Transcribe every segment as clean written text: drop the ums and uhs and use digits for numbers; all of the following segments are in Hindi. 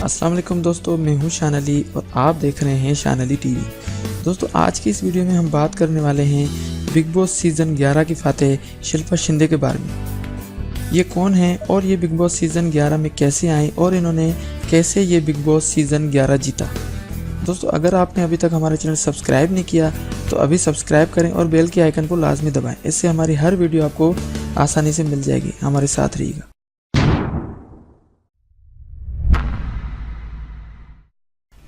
अस्सलाम वालेकुम दोस्तों, मैं हूं शान अली और आप देख रहे हैं शान अली टीवी। दोस्तों आज की इस वीडियो में हम बात करने वाले हैं बिग बॉस सीज़न 11 की फातेह शिल्पा शिंदे के बारे में। ये कौन है और ये बिग बॉस सीज़न 11 में कैसे आई और इन्होंने कैसे ये बिग बॉस सीज़न 11 जीता। दोस्तों अगर आपने अभी तक हमारा चैनल सब्सक्राइब नहीं किया तो अभी सब्सक्राइब करें और बेल के आइकन को लाजमी दबाएं। इससे हमारी हर वीडियो आपको आसानी से मिल जाएगी। हमारे साथ रहिएगा।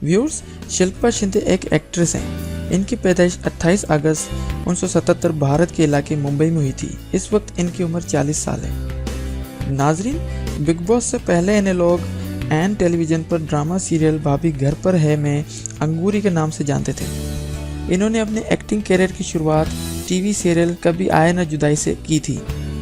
व्यूअर्स, शिल्पा शिंदे एक एक्ट्रेस हैं। इनकी पैदाइश 28 अगस्त 1977 भारत के इलाके मुंबई में हुई थी। इस वक्त इनकी उम्र 40 साल है। नाजरीन, बिग बॉस से पहले इन्हें लोग एन टेलीविज़न पर ड्रामा सीरियल भाभी घर पर है में अंगूरी के नाम से जानते थे। इन्होंने अपने एक्टिंग कैरियर की शुरुआत टीवी सीरियल कभी आए न जुदाई से की थी।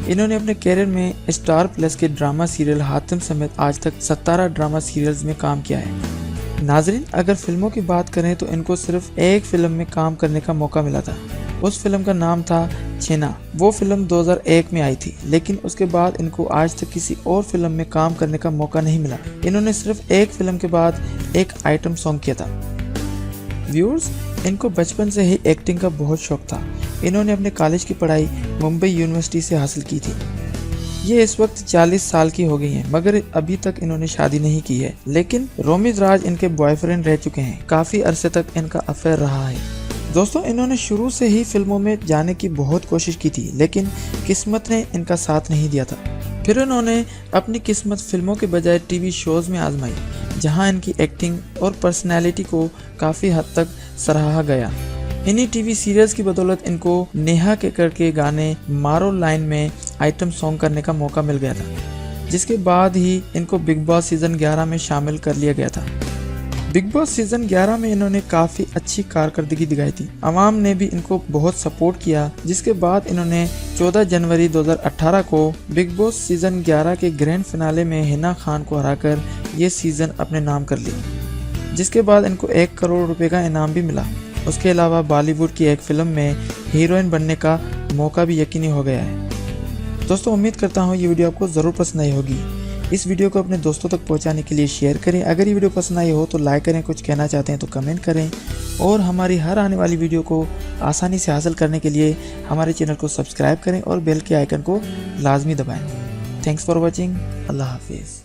इन्होंने अपने कैरियर में स्टार प्लस के ड्रामा सीरियल हातिम समेत आज तक 17 ड्रामा सीरियल्स में काम किया है। नाजरीन, अगर फिल्मों की बात करें तो इनको सिर्फ एक फिल्म में काम करने का मौका मिला था। उस फिल्म का नाम था छेना। वो फिल्म 2001 में आई थी, लेकिन उसके बाद इनको आज तक किसी और फिल्म में काम करने का मौका नहीं मिला। इन्होंने सिर्फ एक फिल्म के बाद एक आइटम सॉन्ग किया था। व्यूअर्स, इनको बचपन से ही एक्टिंग का बहुत शौक था। इन्होंने अपने कॉलेज की पढ़ाई मुंबई यूनिवर्सिटी से हासिल की थी। ये इस वक्त 40 साल की हो गई हैं, मगर अभी तक इन्होंने शादी नहीं की है। लेकिन रोमिज राज इनके बॉयफ्रेंड रह चुके हैं। काफी अरसे तक इनका अफेयर रहा है। दोस्तों, इन्होंने शुरू से ही फिल्मों में जाने की बहुत कोशिश की थी, लेकिन किस्मत ने इनका साथ नहीं दिया था। फिर इन्होंने अपनी किस्मत फिल्मों के बजाय टीवी शोज में आजमाई, जहां इनकी एक्टिंग और पर्सनैलिटी को काफी हद तक सराहा गया। इन्हीं टीवी सीरियल्स की बदौलत इनको नेहा केकर के गाने मारो लाइन में आइटम सॉन्ग करने का मौका मिल गया था, जिसके बाद ही इनको बिग बॉस सीजन 11 में शामिल कर लिया गया था। बिग बॉस सीजन 11 में इन्होंने काफी अच्छी कारकर्दगी दिखाई थी। अवाम ने भी इनको बहुत सपोर्ट किया, जिसके बाद इन्होंने 14 जनवरी 2018 को बिग बॉस सीजन 11 के ग्रैंड फिनाले में हिना खान को हराकर ये सीजन अपने नाम कर लिया, जिसके बाद इनको 1 करोड़ रुपए का इनाम भी मिला। उसके अलावा बॉलीवुड की एक फिल्म में हीरोइन बनने का मौका भी यकीनी हो गया है। दोस्तों, उम्मीद करता हूँ ये वीडियो आपको ज़रूर पसंद आई होगी। इस वीडियो को अपने दोस्तों तक पहुँचाने के लिए शेयर करें। अगर ये वीडियो पसंद आई हो तो लाइक करें, कुछ कहना चाहते हैं तो कमेंट करें और हमारी हर आने वाली वीडियो को आसानी से हासिल करने के लिए हमारे चैनल को सब्सक्राइब करें और बेल के आइकन को लाजमी दबाएँ। Thanks for watching. अल्लाह हाफिज़।